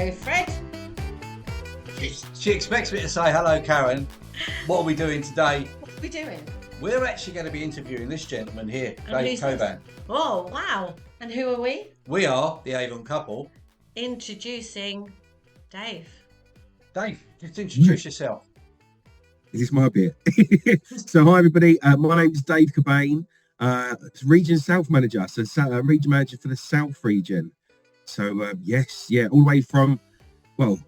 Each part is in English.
Hello, Fred. She expects me to say, hello, Karen. What are we doing today? What are we doing? We're actually going to be interviewing this gentleman here, And Dave who's Coban. this? Oh, wow. And who are we? We are the Avon Couple. Introducing Dave. Dave, just introduce yourself. Is this my bit? So hi everybody, my name is Dave Coban, Region South Manager, so Region Manager for the South Region. So yes, all the way from, well,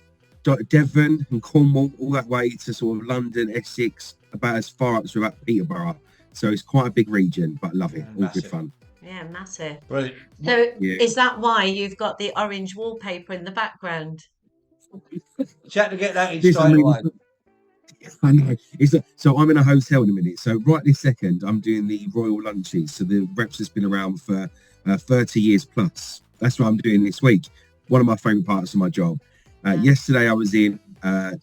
Devon and Cornwall, all that way to sort of London, Essex, about as far up as about Peterborough. So it's quite a big region, but love it, all good fun. Yeah, massive. Brilliant. So is that why you've got the orange wallpaper in the background? She had to get that in straight away. I know. So I'm in a hotel in a minute. So right this second, I'm doing the royal lunches. So the reps has been around for 30 years plus. That's what I'm doing this week. One of my favourite parts of my job. Yesterday I was in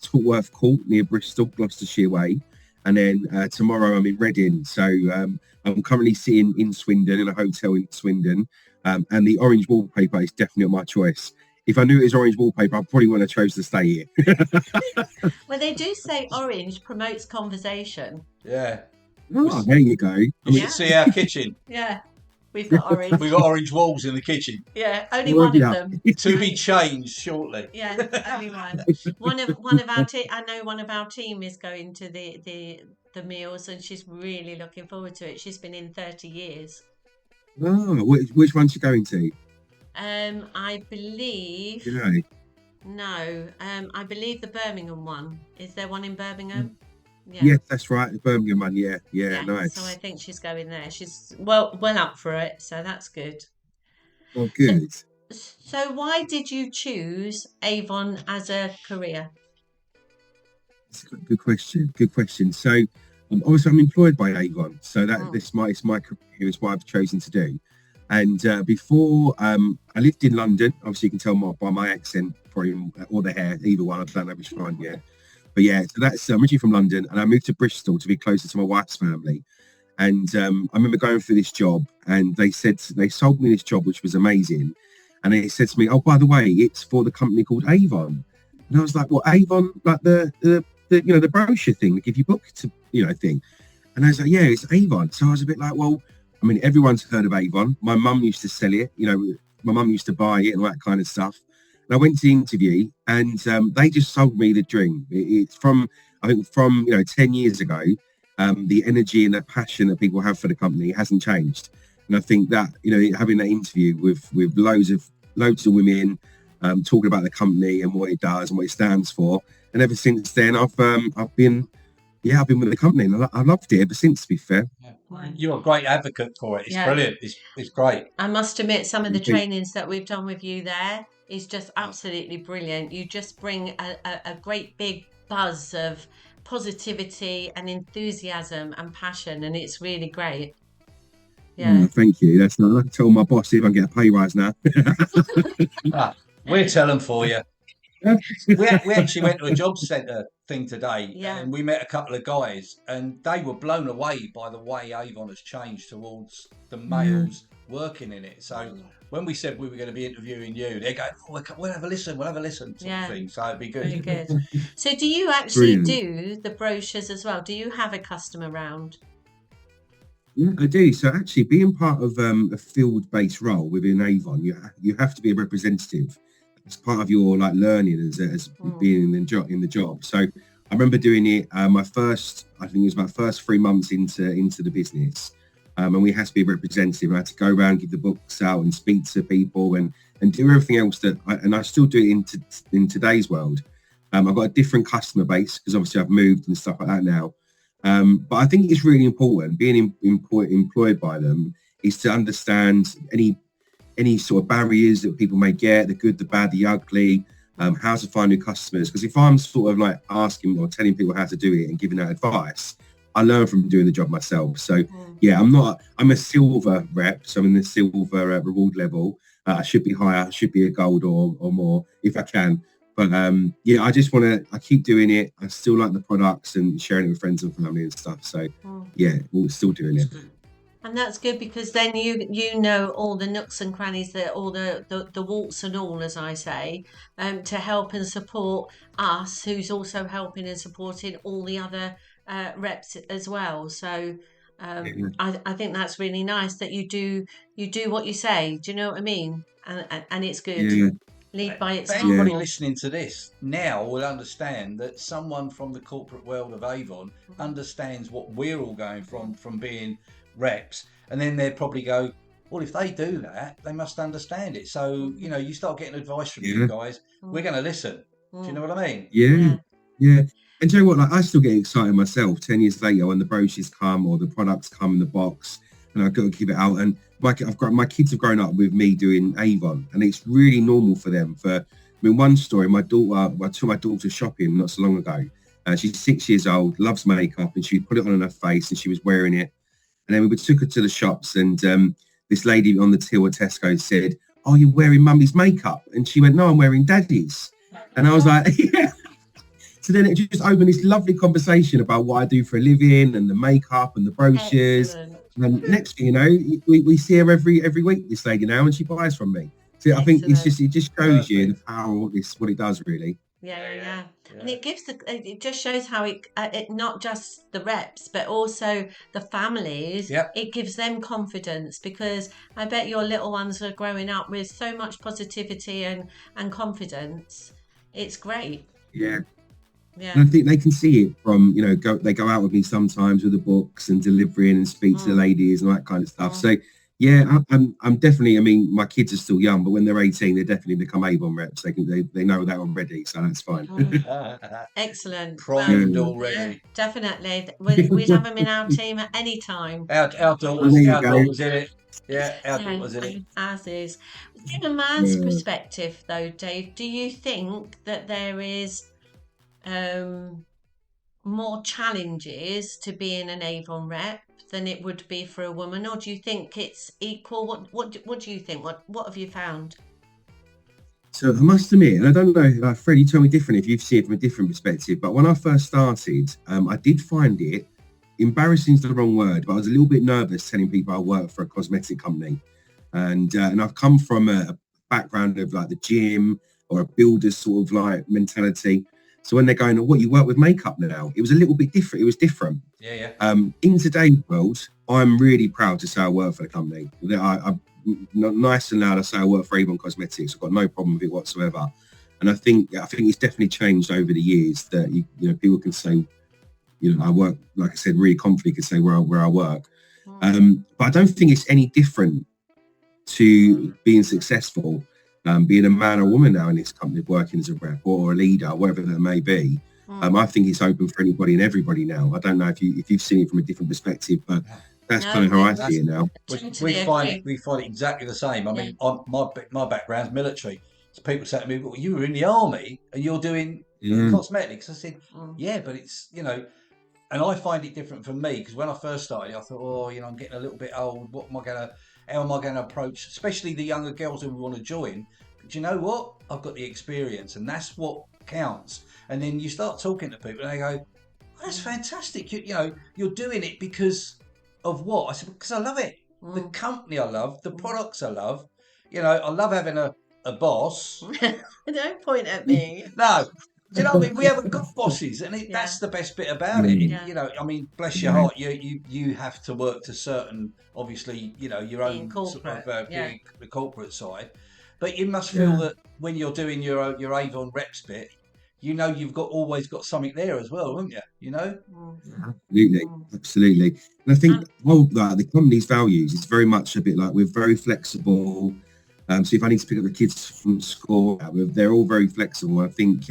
Tortworth Court near Bristol, Gloucestershire way. And then tomorrow I'm in Reading. So I'm currently sitting in Swindon, in a hotel in Swindon. And the orange wallpaper is definitely my choice. If I knew it was orange wallpaper, I probably wouldn't have chose to stay here. Well, they do say orange promotes conversation. Yeah. Oh, there you go. We should see our kitchen. Yeah, we've got orange. We've got orange walls in the kitchen. Yeah, only one of them. To be changed shortly. Yeah, only one. One of our team. I know one of our team is going to the meals, and she's really looking forward to it. She's been in 30 years. Oh, which one's she going to? I believe. You know. No, I believe the Birmingham one. Is there one in Birmingham? Yeah. Yes, that's right. The Birmingham one. Yeah, nice. So I think she's going there. She's well up for it. So that's good. Oh, good. So why did you choose Avon as a career? That's a good question. Good question. So obviously I'm employed by Avon. So it's my career. It's what I've chosen to do. And before I lived in London, obviously you can tell by my accent, probably, or the hair, either one, I don't know which one yet. But yeah, so that's I'm originally from London, and I moved to Bristol to be closer to my wife's family. And I remember going through this job, and they sold me this job, which was amazing. And they said to me, "Oh, by the way, it's for the company called Avon." And I was like, "Well, Avon, like the the brochure thing, they give you book to thing." And I was like, "Yeah, it's Avon." So I was a bit like, "Well." I mean, everyone's heard of Avon. My mum used to sell it. My mum used to buy it and all that kind of stuff. And I went to the interview, and they just sold me the dream. It's from 10 years ago. The energy and the passion that people have for the company hasn't changed. And I think that having that interview with loads of women talking about the company and what it does and what it stands for, and ever since then, I've been with the company, and I loved it ever since, to be fair. Yeah. You're a great advocate for it. It's brilliant. It's great. I must admit, some of the trainings that we've done with you there is just absolutely brilliant. You just bring a great big buzz of positivity and enthusiasm and passion, and it's really great. Yeah. Oh, thank you. That's not. I told my boss if I can get a pay rise now. We'll tell them for you. We actually went to a job centre thing today, and we met a couple of guys, and they were blown away by the way Avon has changed towards the males working in it. So when we said we were going to be interviewing you, they go, we'll have a listen, sort of thing. So it'd be good. Very good. So do you actually do the brochures as well? Do you have a customer round? Yeah, I do. So actually, being part of a field-based role within Avon, you have to be a representative. It's part of your learning as being in the job. So I remember doing it. My first 3 months into the business, and we had to be a representative. I had to go around, give the books out, and speak to people, and do everything else I still do it in today's world. I've got a different customer base because obviously I've moved and stuff like that now. But I think it's really important being employed by them is to understand any sort of barriers that people may get, the good, the bad, the ugly, how to find new customers. Because if I'm sort of asking or telling people how to do it and giving that advice, I learn from doing the job myself. So I'm a silver rep, so I'm in the silver reward level. I should be higher, I should be a gold or more if I can. But I just I keep doing it. I still like the products and sharing it with friends and family and stuff. So we're still doing it. And that's good because then you know all the nooks and crannies, all the warts and all, as I say, to help and support us, who's also helping and supporting all the other reps as well. So I think that's really nice that you do what you say. Do you know what I mean? And it's good. Yeah, Lead by For anybody example. listening to this now will understand that someone from the corporate world of Avon understands what we're all going from being reps, and then they'd probably go, well, if they do that, they must understand it. So you start getting advice from you yeah, guys, we're going to listen. Do you know what I mean? yeah, Yeah. yeah. And do you know what? Like, I still get excited myself 10 years later when the brochures come or the products come in the box, and I've got to keep it out. And my kids have grown up with me doing Avon, and it's really normal for them. One story, I took my daughter shopping not so long ago. She's 6 years old, loves makeup, and she put it on her face, and she was wearing it. And then we took her to the shops, and this lady on the till at Tesco said, "Oh, you're wearing mummy's makeup?" And she went, "No, I'm wearing daddy's." And I was like, "Yeah." So then it just opened this lovely conversation about what I do for a living and the makeup and the brochures. Excellent. And next thing you know, we see her every week, this lady now, and she buys from me. So I think it just shows you the power of this, what it does really. Yeah. And it just shows how it not just the reps, but also the families. Yep. It gives them confidence because I bet your little ones are growing up with so much positivity and confidence. It's great. Yeah. Yeah. And I think they can see it from, they go out with me sometimes with the books and delivering and speak to the ladies and all that kind of stuff. So yeah, I'm definitely, my kids are still young, but when they're 18, they definitely become Avon reps. They know that already, so that's fine. Excellent. Primed already. Definitely. We'd have them in our team at any time. Our daughter's in it. Yeah, our daughter's in it. As is. From a man's perspective, though, Dave, do you think that there is more challenges to being an Avon rep than it would be for a woman, or do you think it's equal? What do you think? What have you found? So I must admit, and I don't know, Fred, you tell me different if you've seen it from a different perspective, but when I first started, I did find it, embarrassing is the wrong word, but I was a little bit nervous telling people I work for a cosmetic company. And I've come from a background of like the gym or a builder's sort of like mentality. So when they're going, "Oh, what, you work with makeup now?" It was a little bit different. It was different. Yeah. In today's world, I'm really proud to say I work for the company. I'm nice and loud. I say I work for Avon Cosmetics. I've got no problem with it whatsoever. And I think it's definitely changed over the years that people can say, I work, like I said, really confidently can say where I work. But I don't think it's any different to being successful. Being a man or woman now in this company, working as a rep or a leader, whatever that may be, I think it's open for anybody and everybody now. I don't know if you've seen it from a different perspective, but that's kind of how I see it now. We find it exactly the same. I mean, my background's military. So people say to me, "Well, you were in the army and you're doing cosmetics." I said, "Yeah, but it's and I find it different for me because when I first started, I thought, I'm getting a little bit old. How am I going to approach, especially the younger girls who want to join? But you know what? I've got the experience, and that's what counts. And then you start talking to people, and they go, "Oh, that's fantastic. You're doing it because of what?" I said, "Because I love it. The company I love, the products I love. I love having a boss." Don't point at me. No. Do you know what I mean? We haven't got bosses, and that's the best bit about it. Yeah. Bless your heart, you have to work to certain, obviously, your own corporate, sort of the corporate side, but you must feel that when you're doing your Avon reps bit, you've always got something there as well, haven't you? Absolutely. And I think the company's values is very much a bit like we're very flexible. So if I need to pick up the kids from school, they're all very flexible. I think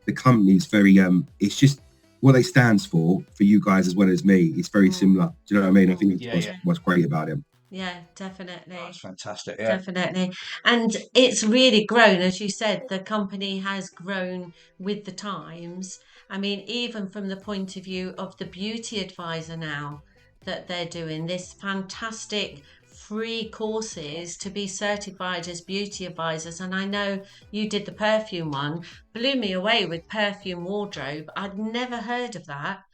the company's very, it's just what it stands for you guys as well as me. It's very similar. Do you know what I mean? I think what's great about it. Yeah, definitely. That's fantastic. Yeah, definitely. And it's really grown, as you said, the company has grown with the times. I mean, even from the point of view of the beauty advisor now that they're doing this fantastic free courses to be certified as beauty advisors. And I know you did the perfume one, blew me away with perfume wardrobe. I'd never heard of that.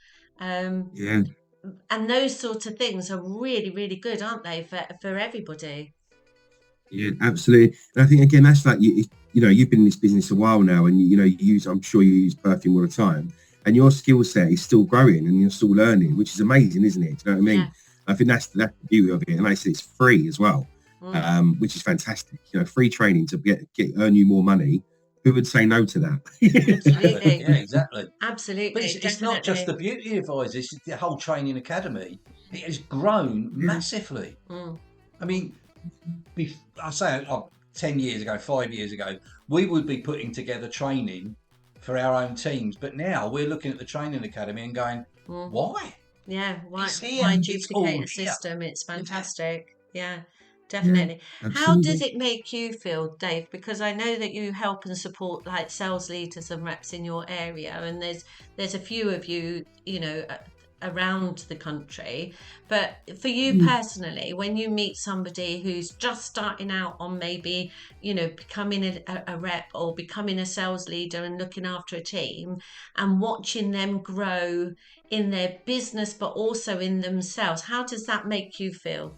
and those sorts of things are really, really good, aren't they, for everybody? Yeah, absolutely. And I think again, that's like you know, you've been in this business a while now, and you know, I'm sure you use perfume all the time, and your skill set is still growing, and you're still learning, which is amazing, isn't it? Do you know what I mean? Yeah. I think that's the beauty of it, and like I said, it's free as well, which is fantastic. You know, free training to earn you more money. Who would say no to that? Absolutely. Yeah, exactly. Absolutely. But it's not just the beauty advisors, it's the whole training academy. It has grown massively. I mean, I say 10 years ago, 5 years ago, we would be putting together training for our own teams. But now we're looking at the training academy and going, why? Yeah, why It's duplicate a here. system? It's fantastic. Yeah, definitely. How does it make you feel, Dave? Because I know that you help and support like sales leaders and reps in your area, and there's a few of you, you know, around the country. But for you personally, when you meet somebody who's just starting out on maybe, you know, becoming a rep or becoming a sales leader and looking after a team and watching them grow in their business but also in themselves, how does that make you feel?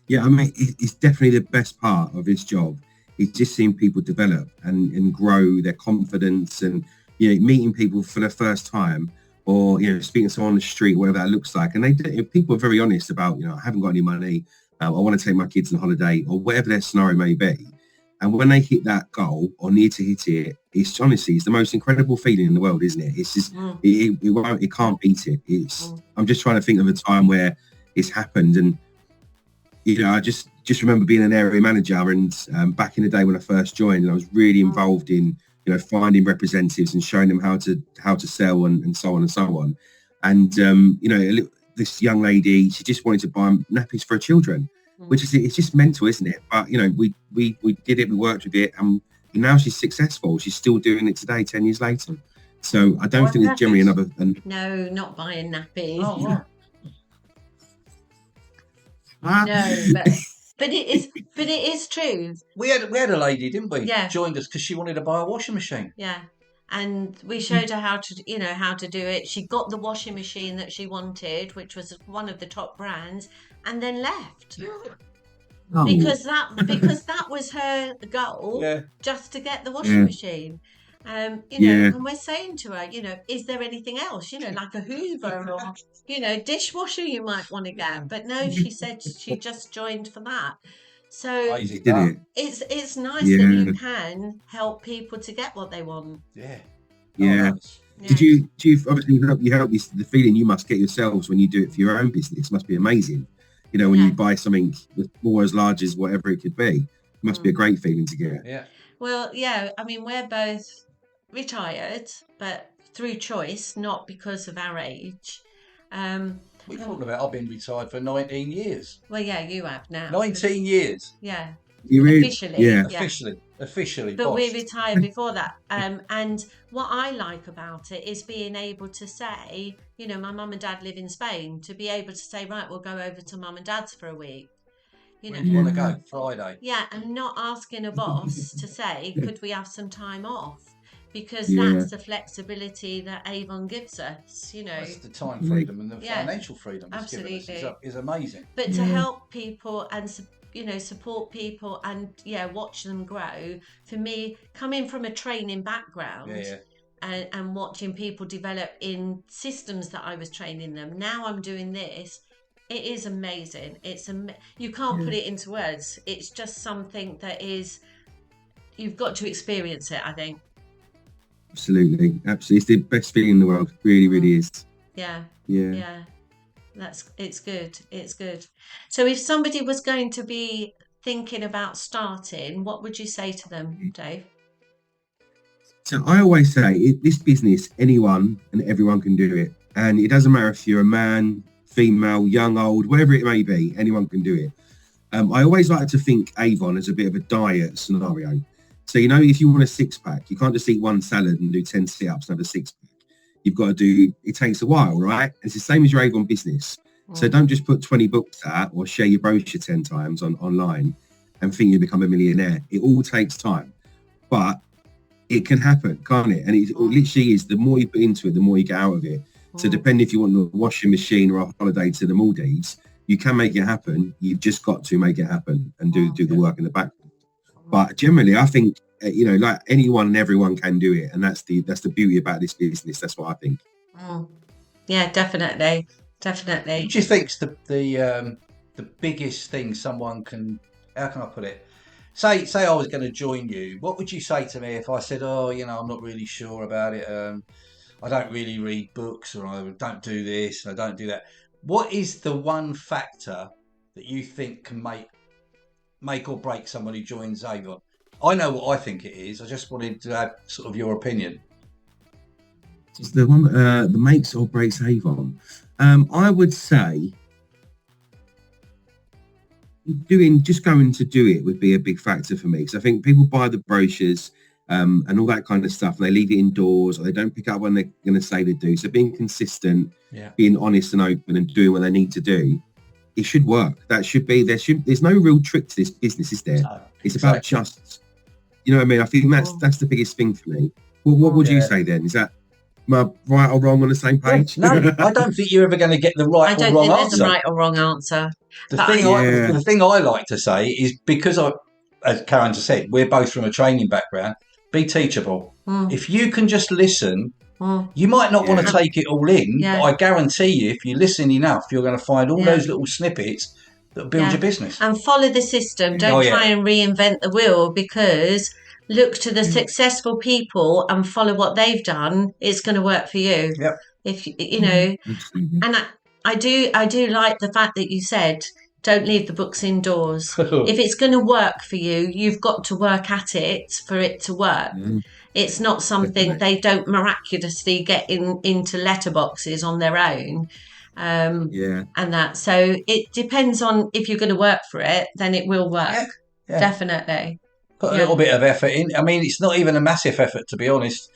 Yeah, I mean, it's definitely the best part of this job. It's just seeing people develop and grow their confidence, and you know, meeting people for the first time, or you know, speaking to someone on the street, whatever that looks like. And people are very honest about, you know, I haven't got any money, I want to take my kids on holiday, or whatever their scenario may be. And when they hit that goal or near to hit it, it's the most incredible feeling in the world, isn't it? It's just it can't beat it. I'm just trying to think of a time where it's happened, and you know, I just remember being an area manager, and back in the day when I first joined, and I was really involved in, you know, finding representatives and showing them how to sell and so on and so on. And you know, this young lady, she just wanted to buy nappies for her children, which is, it's just mental, isn't it? But you know, we did it, we worked with it, and now she's successful. She's still doing it today, 10 years later. So I don't think there's generally another. No, not buying nappies. Oh, no, but it is true. We had a lady, didn't we? Yeah. Joined us because she wanted to buy a washing machine. Yeah. And we showed her how to do it. She got the washing machine that she wanted, which was one of the top brands, and then left. Oh. Because that was her goal, just to get the washing machine. You know, and we're saying to her, you know, is there anything else, you know, like a Hoover or, you know, dishwasher you might want to get? But no, she said she just joined for that. So it's nice that you can help people to get what they want. Yeah. Yeah. Do you obviously you help the feeling you must get yourselves when you do it for your own business must be amazing. You know, when you buy something more as large as whatever it could be, it must be a great feeling to get. Yeah. Well, yeah, I mean, we're both retired, but through choice, not because of our age. We're talking about I've been retired for 19 years. Well, yeah, you have now. 19 years. Yeah. Officially. Yeah. Officially. But we retired before that. And what I like about it is being able to say, you know, my mum and dad live in Spain, to be able to say, right, we'll go over to mum and dad's for a week. You know, when do you want to go? Friday. Yeah, and not asking a boss to say, could we have some time off? Because that's the flexibility that Avon gives us, you know. That's the time freedom and the financial freedom it's given us is amazing. But to help people and, you know, support people and, watch them grow, for me, coming from a training background and watching people develop in systems that I was training them, now I'm doing this, it is amazing. You can't put it into words. It's just something that is, you've got to experience it, I think. Absolutely. It's the best feeling in the world. Really, really is. Yeah. It's good. So if somebody was going to be thinking about starting, what would you say to them, Dave? So I always say, this business, anyone and everyone can do it. And it doesn't matter if you're a man, female, young, old, whatever it may be, anyone can do it. I always like to think Avon as a bit of a diet scenario. So, you know, if you want a six-pack, you can't just eat one salad and do 10 sit-ups and have a six-pack. You've got to do, it takes a while, right? It's the same as your Avon business. So don't just put 20 books out or share your brochure 10 times online and think you become a millionaire. It all takes time. But it can happen, can't it? And it literally is, the more you put into it, the more you get out of it. So depending if you want a washing machine or a holiday to the Maldives, you can make it happen. You've just got to make it happen and do the work in the background. But generally, I think like anyone and everyone can do it, and that's the beauty about this business. That's what I think. Yeah, definitely. What do you think's the biggest thing someone can? How can I put it? Say I was going to join you. What would you say to me if I said, "Oh, I'm not really sure about it. I don't really read books, or I don't do this, and I don't do that." What is the one factor that you think can make or break someone who joins Avon? I know what I think it is. I just wanted to have sort of your opinion. It's the one that makes or breaks Avon. I would say just going to do it would be a big factor for me, because I think people buy the brochures and all that kind of stuff, and they leave it indoors, or they don't pick up when they're going to say they do. So being consistent, being honest and open, and doing what they need to do, it should work. There's no real trick to this business, is there? No, it's about just, you know what I mean? I think that's the biggest thing for me. What would you say then? Is that, am I right or wrong on the same page? No, I don't think you're ever going to get the right or wrong answer. I don't think there's a right or wrong answer. The thing I like to say is, because as Karen just said, we're both from a training background, be teachable. If you can just listen, you might not want to take it all in, but I guarantee you, if you listen enough, you're going to find all those little snippets that build your business. And follow the system. Don't try and reinvent the wheel, because look to the successful people and follow what they've done. It's going to work for you. Yep. If and I do like the fact that you said, don't leave the books indoors. If it's going to work for you, you've got to work at it for it to work. It's not something they don't miraculously get into letterboxes on their own. And that. So it depends on, if you're going to work for it, then it will work. Definitely. Put a little bit of effort in. I mean, it's not even a massive effort, to be honest.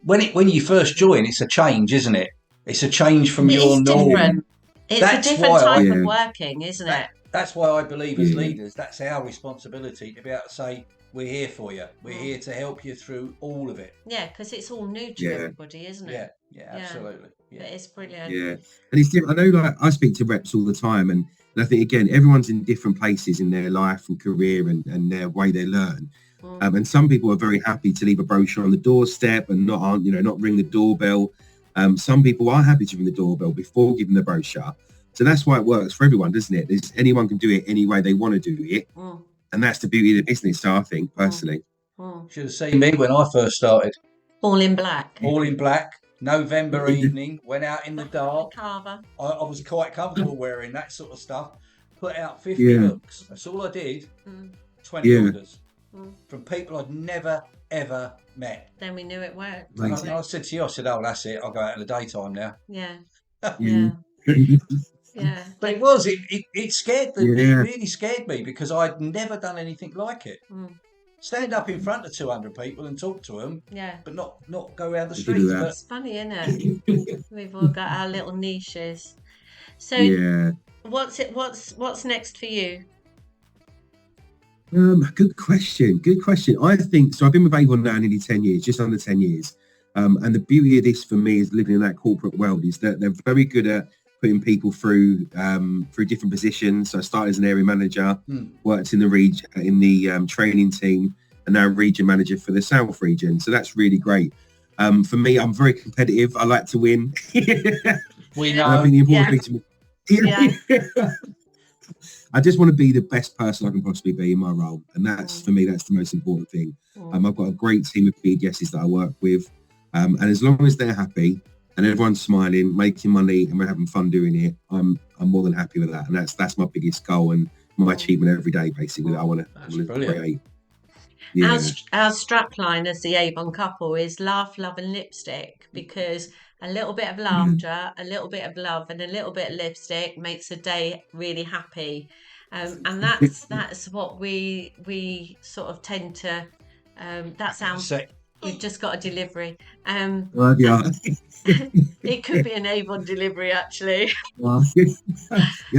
When you first join, it's a change, isn't it? It's a change from your norm. Different. It's a different type of working, isn't it? That's why I believe, as leaders, that's our responsibility, to be able to say, we're here for you. We're here to help you through all of it. Yeah, because it's all new to everybody, isn't it? Yeah, absolutely. Yeah. But it's brilliant. Yeah, and it's different. I know, like, I speak to reps all the time, and I think, again, everyone's in different places in their life and career and their way they learn. And some people are very happy to leave a brochure on the doorstep and not ring the doorbell. Some people are happy to ring the doorbell before giving the brochure. So that's why it works for everyone, doesn't it? Anyone can do it any way they want to do it. And that's the beauty of the business, so I think, personally. Should have seen me when I first started. All in black. November evening, went out in the dark. Carver. I was quite comfortable wearing that sort of stuff. Put out 50 books. That's all I did. 20 orders. From people I'd never, ever met. Then we knew it worked. And I said to you, oh, that's it. I'll go out in the daytime now. Yeah. But it scared me. It really scared me, because I'd never done anything like it. Stand up in front of 200 people and talk to them, but not go around the streets. But it's funny, isn't it? We've all got our little niches. So what's next for you? Good question. I think so. I've been with Avon now nearly 10 years, just under 10 years. And the beauty of this for me is living in that corporate world is that they're very good at putting people through different positions. So I started as an area manager, worked in the region, in the training team, and now region manager for the South region. So that's really great. For me, I'm very competitive. I like to win. We know. I think the important thing to me. I just want to be the best person I can possibly be in my role, and that's for me. That's the most important thing. I've got a great team of BDSs that I work with, and as long as they're happy and everyone's smiling, making money, and we're having fun doing it, I'm more than happy with that. And that's my biggest goal and my achievement every day, basically. That I want to create. Yeah. Our strapline as the Avon Couple is laugh, love, and lipstick, because a little bit of laughter, a little bit of love, and a little bit of lipstick makes a day really happy. And that's what we sort of tend to. That sounds. We've just got a delivery. It could be an Avon delivery, actually. Well, you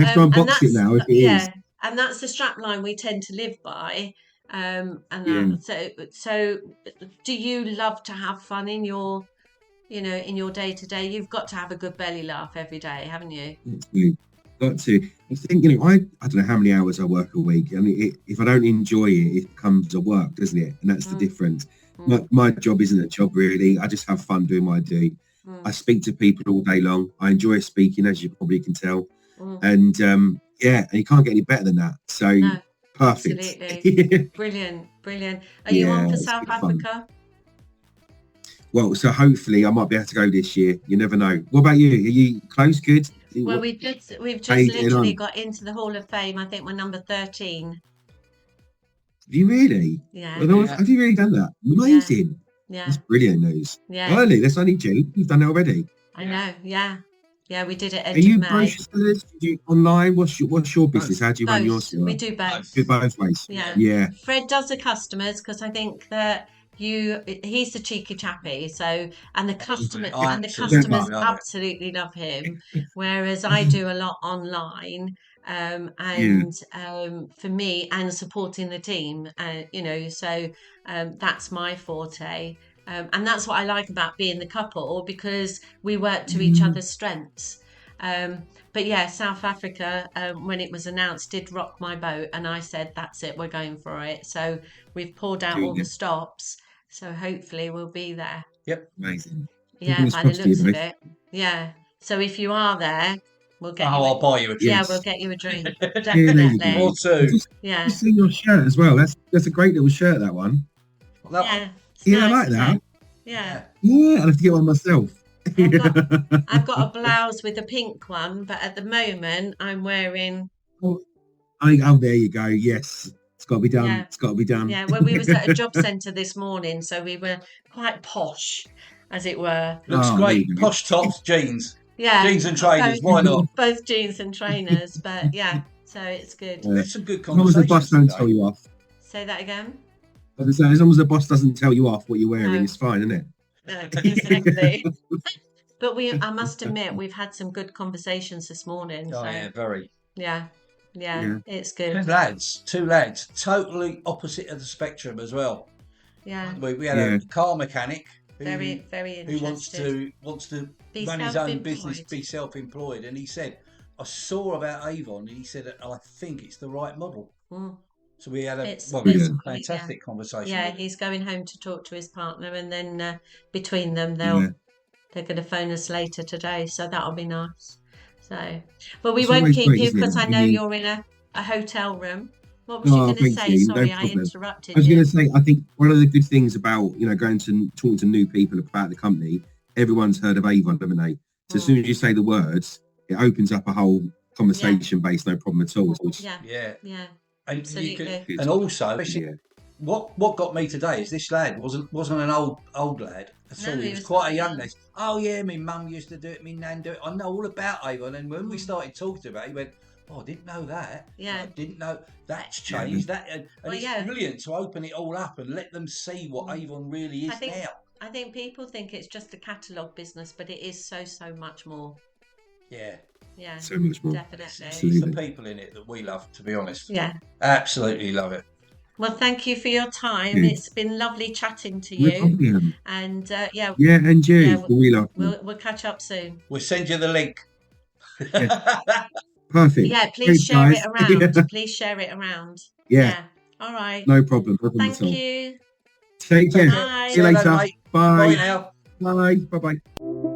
have to unbox it now if it is. And that's the strapline we tend to live by. So do you love to have fun in your you know, in your day to day, you've got to have a good belly laugh every day, haven't you? Got to. I think, you know, I don't know how many hours I work a week. I mean, if I don't enjoy it, it becomes a work, doesn't it? And that's the difference. My job isn't a job, really. I just have fun doing what I do. I speak to people all day long. I enjoy speaking, as you probably can tell. And yeah, and you can't get any better than that. So No, perfect. absolutely. Brilliant. Are you on for South Africa? Well, so hopefully I might be able to go this year. You never know. What about you? Are you close? Good? Well, we've just literally got into the Hall of Fame. I think we're number 13. Have you really? Yeah. Have you really done that? Amazing. Yeah. That's brilliant news. Yeah. Early. That's only June. You've done it already. I know. Yeah. Yeah, we did it end Are you of May. brochure sellers? Do you online? What's your business? How do you run your store? We do both. Do both ways. Yeah. Fred does the customers because I think that he's the cheeky chappy. So and the customers absolutely love him. Whereas I do a lot online. For me and supporting the team, you know, so that's my forte. And that's what I like about being the couple, because we work to each other's strengths. But yeah, South Africa, when it was announced, did rock my boat, and I said, that's it, we're going for it. So we've pulled out all the stops, so hopefully we'll be there. Yep. Amazing. Yeah, by the looks of it. Yeah. So if you are there, we'll get I'll buy you a drink. Yeah, we'll get you a drink. Definitely. Or two. Yeah. I've seen your shirt as well. That's a great little shirt, that one. Yeah. Yeah, nice, I like that. Yeah. Yeah, I'll have to get one myself. I've got a blouse with a pink one, but at the moment I'm wearing. Oh, there you go. Yes, it's got to be done. Yeah. It's got to be done. Yeah. Well, we was at a job centre this morning, so we were quite posh, as it were. Looks great. Posh tops, jeans. Yeah. Jeans and trainers. Why not? Both jeans and trainers, but yeah. So it's good. It's a good conversation. As long as the boss don't tell you off. Say that again. As long as the boss doesn't tell you off what you're wearing, it's fine, isn't it? No, exactly. But I must admit, we've had some good conversations this morning. Oh, yeah, very. Yeah, it's good. Two lads, totally opposite of the spectrum as well. Yeah. We had a car mechanic very who wants to run his own business, be self-employed, and he said, I saw about Avon, and he said, I think it's the right model. So we had a fantastic conversation. Yeah, he's going home to talk to his partner, and then between them, they're going to phone us later today. So that'll be nice. So, but we won't keep you because I know you're in a hotel room. What was you going to say? Sorry, I interrupted you. I was going to say, I think one of the good things about going to talk to new people about the company, everyone's heard of Avon, haven't they? So as soon as you say the words, it opens up a whole conversation base, no problem at all. Yeah. And also, what got me today is this lad wasn't an old lad at all. He was quite a young lad. Oh yeah, my mum used to do it, my nan do it. I know all about Avon. And when we started talking about it, he went, "Oh, I didn't know that. Yeah, I didn't know that's changed. That and it's brilliant to open it all up and let them see what Avon really is now." I think people think it's just a catalogue business, but it is so much more. Yeah. Yeah, so much more. Definitely. It's the people in it that we love, to be honest. Yeah. Absolutely love it. Well, thank you for your time. It's been lovely chatting to you. No problem. And and you. Yeah, we'll catch up soon. We'll send you the link. Perfect. Yeah, please share it around. Please share it around. Yeah. All right. No problem. Thank you. Take care. Bye. See you later. Bye. Bye. Bye now. Bye. Bye.